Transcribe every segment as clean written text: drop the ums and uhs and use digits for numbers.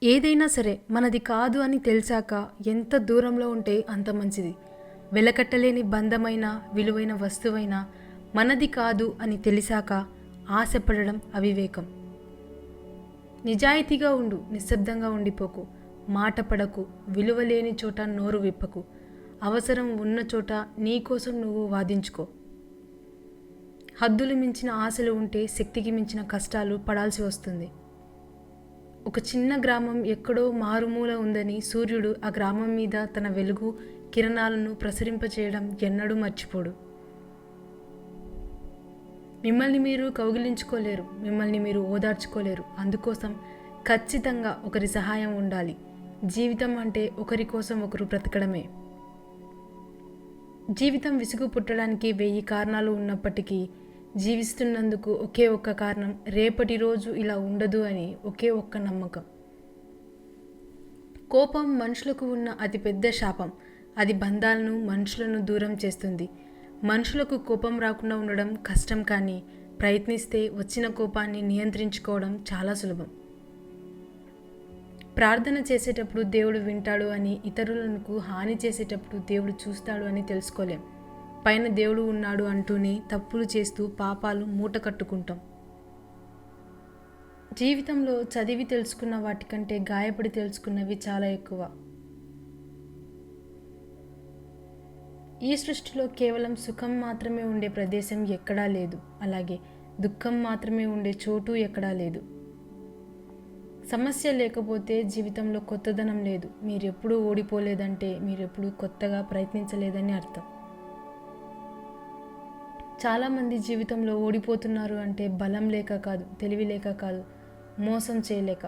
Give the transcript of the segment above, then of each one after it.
ఏదైనా సరే మనది కాదు అని తెలిసాక ఎంత దూరంలో ఉంటే అంత మంచిది. వెలకట్టలేని బంధమైన విలువైన వస్తువైనా మనది కాదు అని తెలిసాక ఆశపడడం అవివేకం. నిజాయితీగా ఉండు, నిశ్శబ్దంగా ఉండిపోకు, మాట పడకు, విలువలేని చోట నోరు విప్పకు, అవసరం ఉన్న చోట నీకోసం నువ్వు వాదించుకో. హద్దులు మించిన ఆశలు ఉంటే శక్తికి మించిన కష్టాలు పడాల్సి వస్తుంది. ఒక చిన్న గ్రామం ఎక్కడో మారుమూల ఉందని సూర్యుడు ఆ గ్రామం మీద తన వెలుగు కిరణాలను ప్రసరింపచేయడం ఎన్నడూ మర్చిపోడు. మిమ్మల్ని మీరు కౌగిలించుకోలేరు, మిమ్మల్ని మీరు ఓదార్చుకోలేరు. అందుకోసం ఖచ్చితంగా ఒకరి సహాయం ఉండాలి. జీవితం అంటే ఒకరి కోసం ఒకరు బ్రతకడమే. జీవితం విసుగు పుట్టడానికి 1000 కారణాలు ఉన్నప్పటికీ జీవిస్తున్నందుకు ఒకే ఒక్క కారణం, రేపటి రోజు ఇలా ఉండదు అని ఒకే ఒక్క నమ్మకం. కోపం మనుషులకు ఉన్న అతిపెద్ద శాపం. అది బంధాలను, మనుషులను దూరం చేస్తుంది. మనుషులకు కోపం రాకుండా ఉండడం కష్టం, కానీ ప్రయత్నిస్తే వచ్చిన కోపాన్ని నియంత్రించుకోవడం చాలా సులభం. ప్రార్థన చేసేటప్పుడు దేవుడు వింటాడు అని, ఇతరులకు హాని చేసేటప్పుడు దేవుడు చూస్తాడు అని తెలుసుకోలేం. పైన దేవుడు ఉన్నాడు అంటూనే తప్పులు చేస్తూ పాపాలు మూట కట్టుకుంటాం. జీవితంలో చదివి తెలుసుకున్న వాటికంటే గాయపడి తెలుసుకున్నవి చాలా ఎక్కువ. ఈ సృష్టిలో కేవలం సుఖం మాత్రమే ఉండే ప్రదేశం ఎక్కడా లేదు. అలాగే దుఃఖం మాత్రమే ఉండే చోటు ఎక్కడా లేదు. సమస్య లేకపోతే జీవితంలో కొత్తదనం లేదు. మీరెప్పుడూ ఓడిపోలేదంటే మీరెప్పుడూ కొత్తగా ప్రయత్నించలేదని అర్థం. చాలామంది జీవితంలో ఓడిపోతున్నారు అంటే బలం లేక కాదు, తెలివి లేక కాదు, మోసం చేయలేక.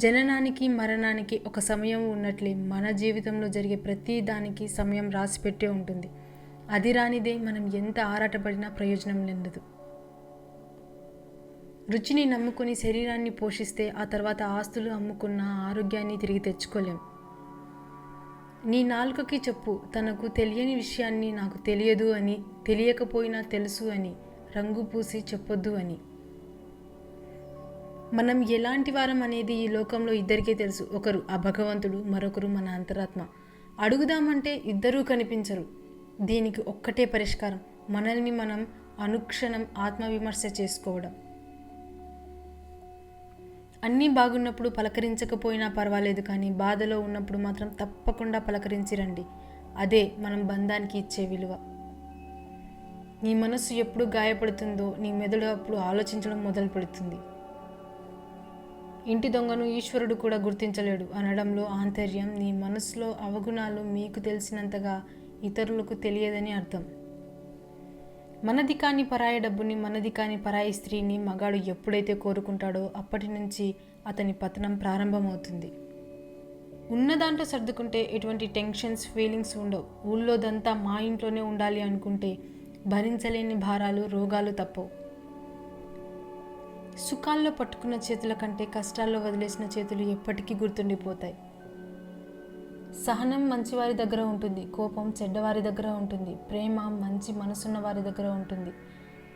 జననానికి మరణానికి ఒక సమయం ఉన్నట్లే మన జీవితంలో జరిగే ప్రతి దానికి సమయం రాసిపెట్టే ఉంటుంది. అది రానిదే మనం ఎంత ఆరాటపడినా ప్రయోజనం లేదు. రుచిని నమ్ముకుని శరీరాన్ని పోషిస్తే ఆ తర్వాత ఆస్తులు అమ్ముకున్న ఆరోగ్యాన్ని తిరిగి తెచ్చుకోలేం. నీ నాలుకకి చెప్పు, తనకు తెలియని విషయాన్ని నాకు తెలియదు అని, తెలియకపోయినా తెలుసు అని రంగు పూసి చెప్పొద్దు అని. మనం ఎలాంటి వారం అనేది ఈ లోకంలో ఇద్దరికే తెలుసు. ఒకరు ఆ భగవంతుడు, మరొకరు మన అంతరాత్మ. అడుగుదామంటే ఇద్దరూ కనిపించరు. దీనికి ఒక్కటే పరిష్కారం, మనల్ని మనం అనుక్షణం ఆత్మవిమర్శ చేసుకోవడం. అన్నీ బాగున్నప్పుడు పలకరించకపోయినా పర్వాలేదు, కానీ బాధలో ఉన్నప్పుడు మాత్రం తప్పకుండా పలకరించి రండి. అదే మనం బంధానికి ఇచ్చే విలువ. నీ మనసు ఎప్పుడు గాయపడుతుందో నీ మెదడు అప్పుడు ఆలోచించడం మొదలు పెడుతుంది. ఇంటి దొంగను ఈశ్వరుడు కూడా గుర్తించలేడు అనడంలో ఆంతర్యం, నీ మనసులో అవగుణాలు మీకు తెలిసినంతగా ఇతరులకు తెలియదని అర్థం. మనది కాని పరాయి డబ్బుని, మనది కాని పరాయి స్త్రీని మగాడు ఎప్పుడైతే కోరుకుంటాడో అప్పటి నుంచి అతని పతనం ప్రారంభమవుతుంది. ఉన్న దాంట్లో సర్దుకుంటే ఎటువంటి టెన్షన్స్, ఫీలింగ్స్ ఉండవు. ఊళ్ళోదంతా మా ఇంట్లోనే ఉండాలి అనుకుంటే భరించలేని భారాలు, రోగాలు తప్పవు. సుఖాల్లో పట్టుకున్న చేతుల కంటే కష్టాల్లో వదిలేసిన చేతులు ఎప్పటికీ గుర్తుండిపోతాయి. సహనం మంచివారి దగ్గర ఉంటుంది, కోపం చెడ్డవారి దగ్గర ఉంటుంది, ప్రేమ మంచి మనసున్న వారి దగ్గర ఉంటుంది,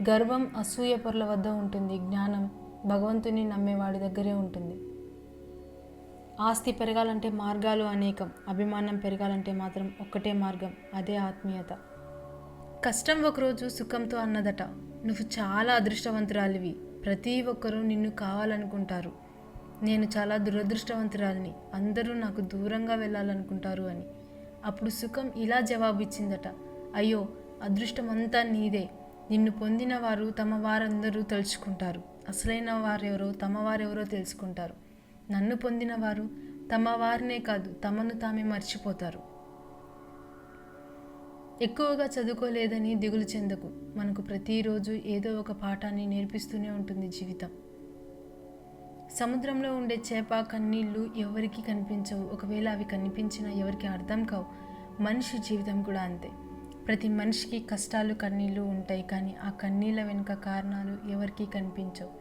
గర్వం అసూయ పొరల వద్ద ఉంటుంది, జ్ఞానం భగవంతుని నమ్మేవాడి దగ్గరే ఉంటుంది. ఆస్తి పెరగాలంటే మార్గాలు అనేకం, అభిమానం పెరగాలంటే మాత్రం ఒక్కటే మార్గం, అదే ఆత్మీయత. కష్టం ఒకరోజు సుఖంతో అన్నదట, నువ్వు చాలా అదృష్టవంతురాలివి, ప్రతి ఒక్కరూ నిన్ను కావాలనుకుంటారు, నేను చాలా దురదృష్టవంతురాలిని, అందరూ నాకు దూరంగా వెళ్ళాలనుకుంటారు అని. అప్పుడు సుఖం ఇలా జవాబు ఇచ్చిందట, అయ్యో అదృష్టమంతా నీదే, నిన్ను పొందిన వారు తమ వారందరూ తెలుసుకుంటారు, అసలైన వారెవరో తమ వారెవరో తెలుసుకుంటారు, నన్ను పొందిన వారు తమ వారినే కాదు తమను తామే మర్చిపోతారు. ఎక్కువగా చదువుకోలేదని దిగులు చెందకు, మనకు ప్రతిరోజు ఏదో ఒక పాఠాన్ని నేర్పిస్తూనే ఉంటుంది జీవితం. సముద్రంలో ఉండే చేప కన్నీళ్లు ఎవరికి కనిపించవు, ఒకవేళ అవి కనిపించినా ఎవరికి అర్థం కావు. మనిషి జీవితం కూడా అంతే. ప్రతి మనిషికి కష్టాలు, కన్నీళ్లు ఉంటాయి, కానీ ఆ కన్నీళ్ళ వెనుక కారణాలు ఎవరికీ కనిపించవు.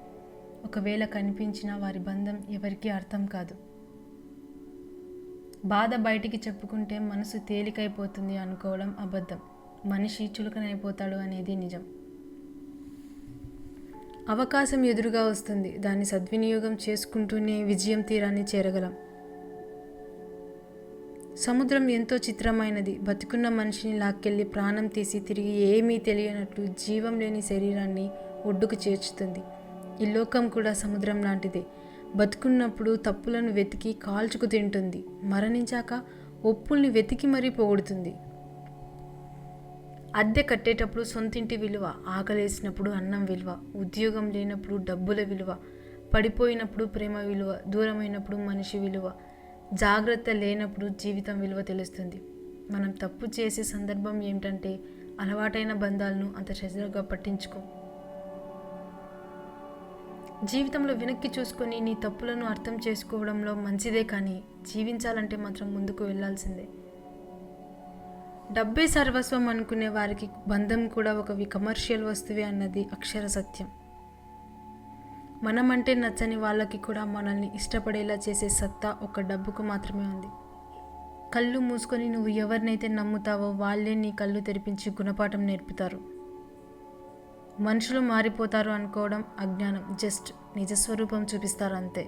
ఒకవేళ కనిపించినా వారి బంధం ఎవరికీ అర్థం కాదు. బాధ బయటికి చెప్పుకుంటే మనసు తేలికైపోతుంది అనుకోవడం అబద్ధం. మనిషి చులకనైపోతాడు అనేది నిజం. అవకాశం ఎదురుగా వస్తుంది, దాన్ని సద్వినియోగం చేసుకుంటూనే విజయం తీరాన్ని చేరగలం. సముద్రం ఎంతో చిత్రమైనది. బతికున్న మనిషిని లాక్కెళ్ళి ప్రాణం తీసి తిరిగి ఏమీ తెలియనట్లు జీవం లేని శరీరాన్ని ఒడ్డుకు చేర్చుతుంది. ఈ లోకం కూడా సముద్రం లాంటిదే. బతుకున్నప్పుడు తప్పులను వెతికి కాల్చుకు తింటుంది, మరణించాక ఒప్పుల్ని వెతికి మరీ పొగుడుతుంది. అద్దె కట్టేటప్పుడు సొంతింటి విలువ, ఆకలేసినప్పుడు అన్నం విలువ, ఉద్యోగం లేనప్పుడు డబ్బుల విలువ, పడిపోయినప్పుడు ప్రేమ విలువ, దూరమైనప్పుడు మనిషి విలువ, జాగ్రత్త లేనప్పుడు జీవితం విలువ తెలుస్తుంది. మనం తప్పు చేసే సందర్భం ఏమిటంటే అలవాటైన బంధాలను అంత శ్రద్ధగా పట్టించుకోం. జీవితంలో వెనక్కి చూసుకొని నీ తప్పులను అర్థం చేసుకోవడంలో మంచిదే, కానీ జీవించాలంటే మాత్రం ముందుకు వెళ్ళాల్సిందే. డబ్బే సర్వస్వం అనుకునే వారికి బంధం కూడా ఒక కమర్షియల్ వస్తువే అన్నది అక్షర సత్యం. మనమంటే నచ్చని వాళ్ళకి కూడా మనల్ని ఇష్టపడేలా చేసే సత్తా ఒక డబ్బుకు మాత్రమే ఉంది. కళ్ళు మూసుకొని నువ్వు ఎవరినైతే నమ్ముతావో వాళ్ళే నీ కళ్ళు తెరిపించి గుణపాఠం నేర్పుతారు. మనుషులు మారిపోతారు అనుకోవడం అజ్ఞానం. జస్ట్ నిజస్వరూపం చూపిస్తారు అంతే.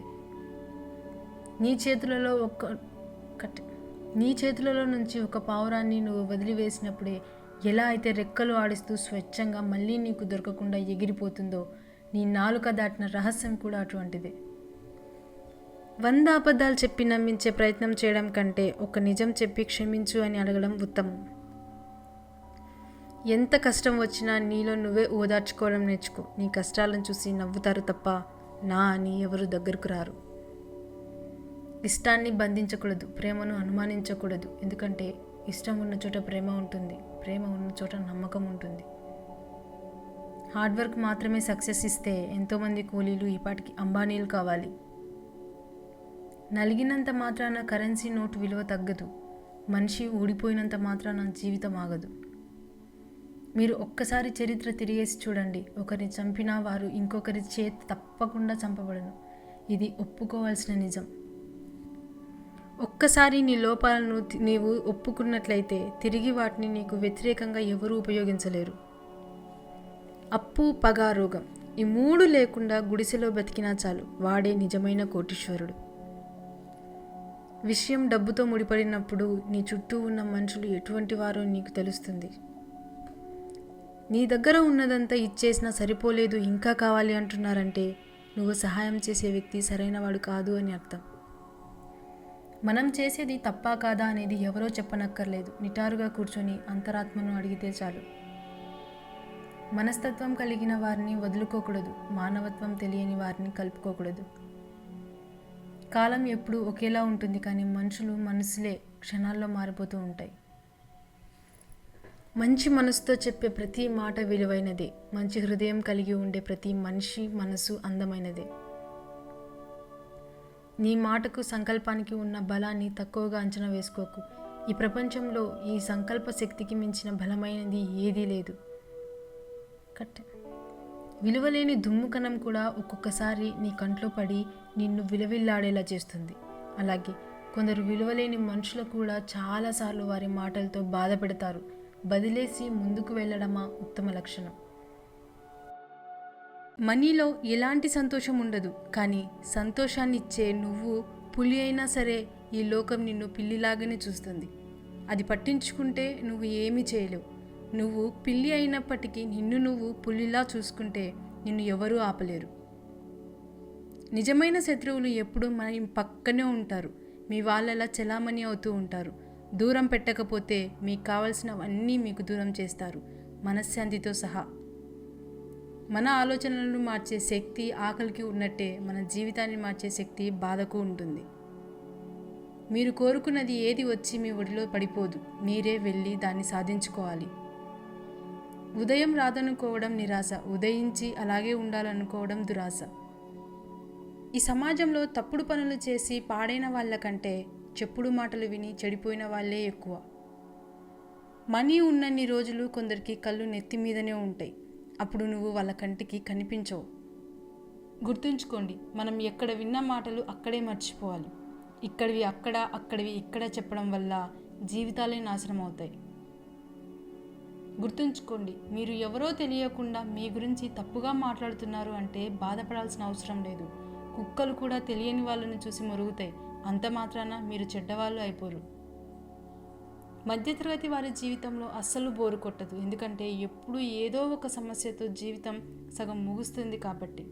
నీ చేతులలో నుంచి ఒక పావురాన్ని నువ్వు వదిలివేసినప్పుడే ఎలా అయితే రెక్కలు ఆడిస్తూ స్వచ్ఛంగా మళ్ళీ నీకు దొరకకుండా ఎగిరిపోతుందో, నీ నాలుక దాటిన రహస్యం కూడా అటువంటిదే. 100 అబద్ధాలు చెప్పి నమ్మించే ప్రయత్నం చేయడం కంటే ఒక నిజం చెప్పి క్షమించు అని అడగడం ఉత్తమం. ఎంత కష్టం వచ్చినా నీలో నువ్వే ఓదార్చుకోవడం నేర్చుకో. నీ కష్టాలను చూసి నవ్వుతారు తప్ప నా అని ఎవరు దగ్గరకు రారు. ఇష్టాన్ని బంధించకూడదు, ప్రేమను అనుమానించకూడదు. ఎందుకంటే ఇష్టం ఉన్న చోట ప్రేమ ఉంటుంది, ప్రేమ ఉన్న చోట నమ్మకం ఉంటుంది. హార్డ్ వర్క్ మాత్రమే సక్సెస్ ఇస్తే ఎంతోమంది కూలీలు ఈపాటికి అంబానీలు కావాలి. నలిగినంత మాత్రాన కరెన్సీ నోటు విలువ తగ్గదు. మనిషి ఊడిపోయినంత మాత్రాన జీవితం ఆగదు. మీరు ఒక్కసారి చరిత్ర తిరిగేసి చూడండి. ఒకరిని చంపినా వారు ఇంకొకరి చేతి తప్పకుండా చంపబడను. ఇది ఒప్పుకోవాల్సిన నిజం. ఒక్కసారి నీ లోపాలను నీవు ఒప్పుకున్నట్లయితే తిరిగి వాటిని నీకు వ్యతిరేకంగా ఎవరూ ఉపయోగించలేరు. అప్పు, పగ, రోగం ఈ 3 లేకుండా గుడిసెలో బతికినా చాలు, వాడే నిజమైన కోటీశ్వరుడు. విషయం డబ్బుతో ముడిపడినప్పుడు నీ చుట్టూ ఉన్న మనుషులు ఎటువంటి వారో నీకు తెలుస్తుంది. నీ దగ్గర ఉన్నదంతా ఇచ్చేసినా సరిపోలేదు, ఇంకా కావాలి అంటున్నారంటే నువ్వు సహాయం చేసే వ్యక్తి సరైనవాడు కాదు అని అర్థం. మనం చేసేది తప్పా కాదా అనేది ఎవరో చెప్పనక్కర్లేదు. నిటారుగా కూర్చొని అంతరాత్మను అడిగితే చాలు. మనస్తత్వం కలిగిన వారిని వదులుకోకూడదు, మానవత్వం తెలియని వారిని కలుపుకోకూడదు. కాలం ఎప్పుడూ ఒకేలా ఉంటుంది, కానీ మనసులే క్షణాల్లో మారిపోతూ ఉంటాయి. మంచి మనసుతో చెప్పే ప్రతి మాట విలువైనదే. మంచి హృదయం కలిగి ఉండే ప్రతి మనిషి మనసు అందమైనదే. నీ మాటకు, సంకల్పానికి ఉన్న బలాన్ని తక్కువగా అంచనా వేసుకోకు. ఈ ప్రపంచంలో ఈ సంకల్ప శక్తికి మించిన బలమైనది ఏదీ లేదు. విలువలేని దుమ్ముకణం కూడా ఒక్కొక్కసారి నీ కంట్లో పడి నిన్ను విలువిల్లాడేలా చేస్తుంది. అలాగే కొందరు విలువలేని మనుషులు కూడా చాలాసార్లు వారి మాటలతో బాధ పెడతారు. బదిలేసి ముందుకు వెళ్ళడమా ఉత్తమ లక్షణం. మనీలో ఎలాంటి సంతోషం ఉండదు, కానీ సంతోషాన్ని ఇచ్చే నువ్వు పులి అయినా సరే ఈ లోకం నిన్ను పిల్లిలాగానే చూస్తుంది. అది పట్టించుకుంటే నువ్వు ఏమీ చేయలేవు. నువ్వు పిల్లి అయినప్పటికీ నిన్ను నువ్వు పులిలా చూసుకుంటే నిన్ను ఎవరూ ఆపలేరు. నిజమైన శత్రువులు ఎప్పుడూ మన పక్కనే ఉంటారు. మీ వాళ్ళలా చలామణి అవుతూ ఉంటారు. దూరం పెట్టకపోతే మీకు కావలసినవన్నీ మీకు దూరం చేస్తారు, మనశ్శాంతితో సహా. మన ఆలోచనలను మార్చే శక్తి ఆకలికి ఉన్నట్టే మన జీవితాన్ని మార్చే శక్తి బాధకు ఉంటుంది. మీరు కోరుకున్నది ఏది వచ్చి మీ ఒడిలో పడిపోదు, మీరే వెళ్ళి దాన్ని సాధించుకోవాలి. ఉదయం రాదనుకోవడం నిరాశ, ఉదయించి అలాగే ఉండాలనుకోవడం దురాశ. ఈ సమాజంలో తప్పుడు పనులు చేసి పాడైన వాళ్ళ కంటే చెప్పుడు మాటలు విని చెడిపోయిన వాళ్ళే ఎక్కువ. మనీ ఉన్నన్ని రోజులు కొందరికి కళ్ళు నెత్తి మీదనే ఉంటాయి. అప్పుడు నువ్వు వాళ్ళ కంటికి కనిపించవు. గుర్తుంచుకోండి, మనం ఎక్కడ విన్న మాటలు అక్కడే మర్చిపోవాలి. ఇక్కడివి అక్కడ, అక్కడివి ఇక్కడ చెప్పడం వల్ల జీవితాలే నాశనం అవుతాయి. గుర్తుంచుకోండి, మీరు ఎవరో తెలియకుండా మీ గురించి తప్పుగా మాట్లాడుతున్నారు అంటే బాధపడాల్సిన అవసరం లేదు. కుక్కలు కూడా తెలియని వాళ్ళని చూసి మొరుగుతాయి. అంత మాత్రాన మీరు చెడ్డవాళ్ళు అయిపోరు. మధ్యతరగతి వారి జీవితంలో అస్సలు బోరు కొట్టదు. ఎందుకంటే ఎప్పుడు ఏదో ఒక సమస్యతో జీవితం సగం ముగుస్తుంది కాబట్టి.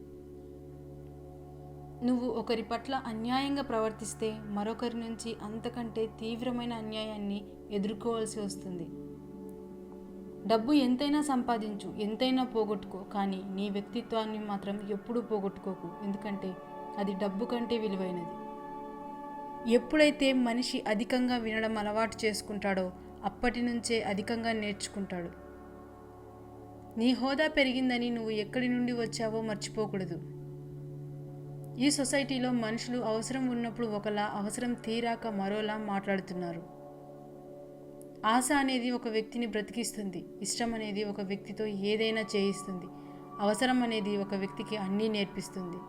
నువ్వు ఒకరి పట్ల అన్యాయంగా ప్రవర్తిస్తే మరొకరి నుంచి అంతకంటే తీవ్రమైన అన్యాయాన్ని ఎదుర్కోవాల్సి వస్తుంది. డబ్బు ఎంతైనా సంపాదించు, ఎంతైనా పోగొట్టుకో, కానీ నీ వ్యక్తిత్వాన్ని మాత్రం ఎప్పుడూ పోగొట్టుకోకు. ఎందుకంటే అది డబ్బు కంటే విలువైనది. ఎప్పుడైతే మనిషి అధికంగా వినడం అలవాటు చేసుకుంటాడో అప్పటి నుంచే అధికంగా నేర్చుకుంటాడు. నీ హోదా పెరిగిందని నువ్వు ఎక్కడి నుండి వచ్చావో మర్చిపోకూడదు. ఈ సొసైటీలో మనుషులు అవసరం ఉన్నప్పుడు ఒకలా, అవసరం తీరాక మరోలా మాట్లాడుతున్నారు. ఆశ అనేది ఒక వ్యక్తిని బ్రతికిస్తుంది. ఇష్టం అనేది ఒక వ్యక్తితో ఏదైనా చేయిస్తుంది. అవసరం అనేది ఒక వ్యక్తికి అన్నీ నేర్పిస్తుంది.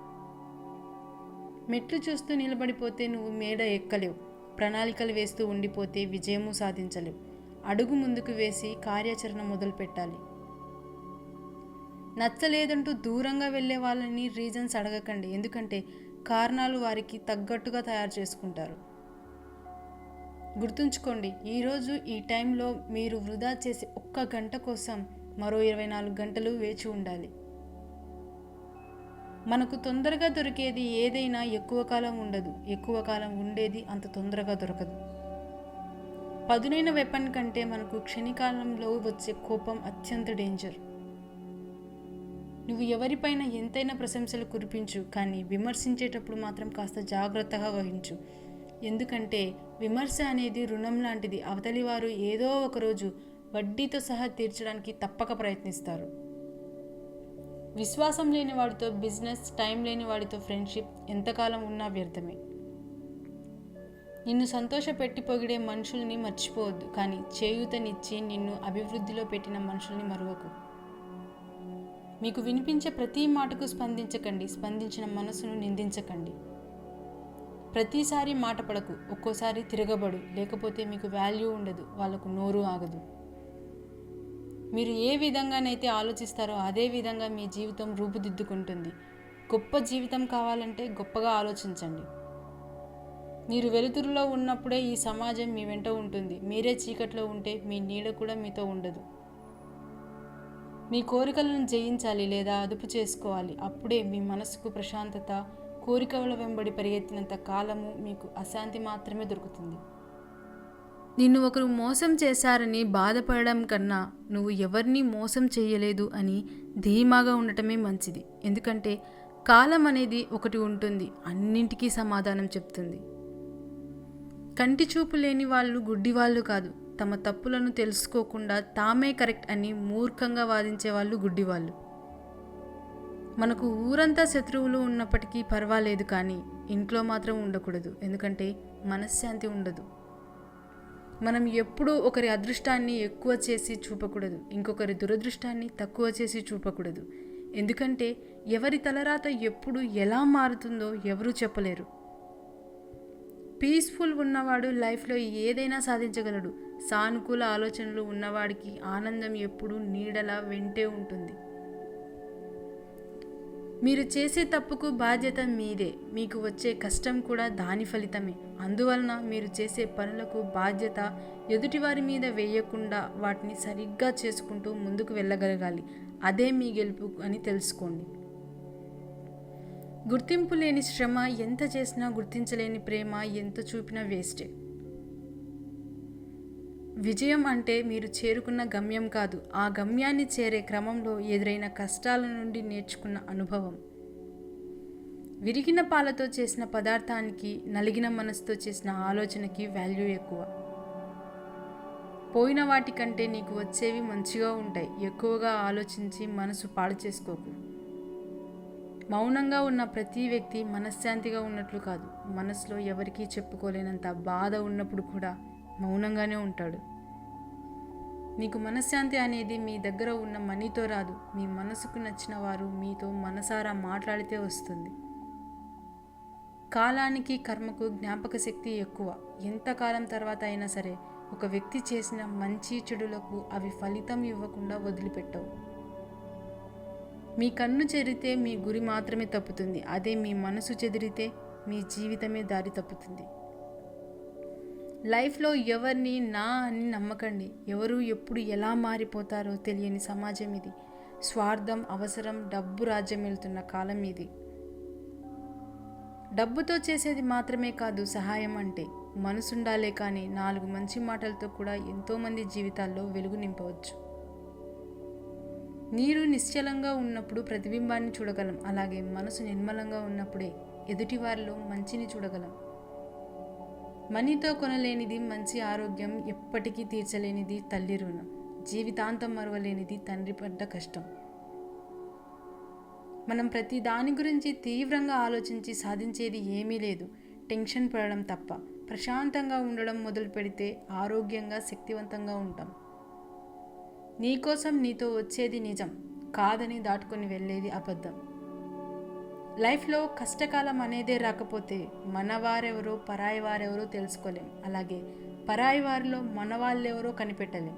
మెట్లు చూస్తూ నిలబడిపోతే నువ్వు మేడ ఎక్కలేవు. ప్రణాళికలు వేస్తూ ఉండిపోతే విజయము సాధించలేవు. అడుగు ముందుకు వేసి కార్యాచరణ మొదలు పెట్టాలి. నచ్చలేదంటూ దూరంగా వెళ్ళే వాళ్ళని రీజన్స్ అడగకండి. ఎందుకంటే కారణాలు వారికి తగ్గట్టుగా తయారు చేసుకుంటారు. గుర్తుంచుకోండి, ఈరోజు ఈ టైంలో మీరు వృధా చేసే 1 గంట కోసం మరో 24 గంటలు వేచి ఉండాలి. మనకు తొందరగా దొరికేది ఏదైనా ఎక్కువ కాలం ఉండదు. ఎక్కువ కాలం ఉండేది అంత తొందరగా దొరకదు. పదునైన వెపన్ కంటే మనకు క్షణికాలంలో వచ్చే కోపం అత్యంత డేంజర్. నువ్వు ఎవరిపైన ఎంతైనా ప్రశంసలు కురిపించు, కానీ విమర్శించేటప్పుడు మాత్రం కాస్త జాగ్రత్తగా వహించు. ఎందుకంటే విమర్శ అనేది రుణం లాంటిది. అవతలి వారు ఏదో ఒకరోజు వడ్డీతో సహా తీర్చడానికి తప్పక ప్రయత్నిస్తారు. విశ్వాసం లేని వాడితో బిజినెస్, టైం లేని వాడితో ఫ్రెండ్షిప్ ఎంతకాలం ఉన్నా వ్యర్థమే. నిన్ను సంతోషపెట్టి పొగిడే మనుషుల్ని మర్చిపోవద్దు, కానీ చేయూతనిచ్చి నిన్ను అభివృద్ధిలో పెట్టిన మనుషుల్ని మరువకు. మీకు వినిపించే ప్రతి మాటకు స్పందించకండి. స్పందించిన మనసును నిందించకండి. ప్రతిసారి మాట పడకు. ఒక్కోసారి తిరగబడు. లేకపోతే మీకు వాల్యూ ఉండదు, వాళ్ళకు నోరు ఆగదు. మీరు ఏ విధంగానైతే ఆలోచిస్తారో అదే విధంగా మీ జీవితం రూపుదిద్దుకుంటుంది. గొప్ప జీవితం కావాలంటే గొప్పగా ఆలోచించండి. మీరు వెలుతురులో ఉన్నప్పుడే ఈ సమాజం మీ వెంట ఉంటుంది. మీరే చీకట్లో ఉంటే మీ నీడ కూడా మీతో ఉండదు. మీ కోరికలను జయించాలి లేదా అదుపు చేసుకోవాలి. అప్పుడే మీ మనసుకు ప్రశాంతత. కోరికల వెంబడి పరిగెత్తినంత కాలము మీకు అశాంతి మాత్రమే దొరుకుతుంది. నిన్ను ఒకరు మోసం చేశారని బాధపడడం కన్నా నువ్వు ఎవరిని మోసం చేయలేదు అని ధీమాగా ఉండటమే మంచిది. ఎందుకంటే కాలం అనేది ఒకటి ఉంటుంది, అన్నింటికీ సమాధానం చెప్తుంది. కంటి చూపు లేని వాళ్ళు గుడ్డివాళ్ళు కాదు. తమ తప్పులను తెలుసుకోకుండా తామే కరెక్ట్ అని మూర్ఖంగా వాదించే వాళ్ళు గుడ్డివాళ్ళు. మనకు ఊరంతా శత్రువులు ఉన్నప్పటికీ పర్వాలేదు, కానీ ఇంట్లో మాత్రం ఉండకూడదు. ఎందుకంటే మనశ్శాంతి ఉండదు. మనం ఎప్పుడూ ఒకరి అదృష్టాన్ని ఎక్కువ చేసి చూపకూడదు, ఇంకొకరి దురదృష్టాన్ని తక్కువ చేసి చూపకూడదు. ఎందుకంటే ఎవరి తలరాత ఎప్పుడు ఎలా మారుతుందో ఎవరూ చెప్పలేరు. పీస్ఫుల్ ఉన్నవాడు లైఫ్లో ఏదైనా సాధించగలడు. సానుకూల ఆలోచనలు ఉన్నవాడికి ఆనందం ఎప్పుడూ నీడలా వెంటే ఉంటుంది. మీరు చేసే తప్పుకు బాధ్యత మీదే. మీకు వచ్చే కష్టం కూడా దాని ఫలితమే. అందువలన మీరు చేసే పనులకు బాధ్యత ఎదుటివారి మీద వేయకుండా వాటిని సరిగ్గా చేసుకుంటూ ముందుకు వెళ్ళగలగాలి. అదే మీ గెలుపు అని తెలుసుకోండి. గుర్తింపు లేని శ్రమ ఎంత చేసినా, గుర్తించలేని ప్రేమ ఎంత చూపినా వేస్టే. విజయం అంటే మీరు చేరుకున్న గమ్యం కాదు, ఆ గమ్యాన్ని చేరే క్రమంలో ఎదురైన కష్టాల నుండి నేర్చుకున్న అనుభవం. విరిగిన పాలతో చేసిన పదార్థానికి, నలిగిన మనసుతో చేసిన ఆలోచనకి వాల్యూ ఎక్కువ. పోయిన వాటికంటే నీకు వచ్చేవి మంచిగా ఉంటాయి. ఎక్కువగా ఆలోచించి మనసు పాడు చేసుకోకు. మౌనంగా ఉన్న ప్రతి వ్యక్తి మనశ్శాంతిగా ఉన్నట్లు కాదు. మనసులో ఎవరికీ చెప్పుకోలేనంత బాధ ఉన్నప్పుడు కూడా మౌనంగానే ఉంటాడు. మీకు మనశ్శాంతి అనేది మీ దగ్గర ఉన్న మనీతో రాదు. మీ మనసుకు నచ్చిన వారు మీతో మనసారా మాట్లాడితే వస్తుంది. కాలానికి, కర్మకు జ్ఞాపక శక్తి ఎక్కువ. ఎంతకాలం తర్వాత అయినా సరే ఒక వ్యక్తి చేసిన మంచి చెడులకు అవి ఫలితం ఇవ్వకుండా వదిలిపెట్టవు. మీ కన్ను చెరితే మీ గురి మాత్రమే తప్పుతుంది. అదే మీ మనసు చెదిరితే మీ జీవితమే దారి తప్పుతుంది. లైఫ్లో ఎవరిని నా అని నమ్మకండి. ఎవరు ఎప్పుడు ఎలా మారిపోతారో తెలియని సమాజం ఇది. స్వార్థం, అవసరం, డబ్బు రాజ్యం వెళ్తున్న కాలం ఇది. డబ్బుతో చేసేది మాత్రమే కాదు సహాయం అంటే. మనసుండాలే కానీ 4 మంచి మాటలతో కూడా ఎంతోమంది జీవితాల్లో వెలుగు నింపవచ్చు. నీరు నిశ్చలంగా ఉన్నప్పుడు ప్రతిబింబాన్ని చూడగలం. అలాగే మనసు నిర్మలంగా ఉన్నప్పుడే ఎదుటివారిలో మంచిని చూడగలం. మనీతో కొనలేనిది మంచి ఆరోగ్యం, ఎప్పటికీ తీర్చలేనిది తల్లి రుణం, జీవితాంతం మరువలేనిది తండ్రి పడ్డ కష్టం. మనం ప్రతి దాని గురించి తీవ్రంగా ఆలోచించి సాధించేది ఏమీ లేదు. టెన్షన్ పడడం తప్ప. ప్రశాంతంగా ఉండడం మొదలు పెడితే ఆరోగ్యంగా, శక్తివంతంగా ఉంటాం. నీకోసం నీతో వచ్చేది నిజం కాదని దాటుకొని వెళ్ళేది అబద్ధం. లైఫ్లో కష్టకాలం అనేదే రాకపోతే మనవారెవరో పరాయి వారెవరో తెలుసుకోలేం. అలాగే పరాయి వారిలో మన వాళ్ళెవరో కనిపెట్టలేం.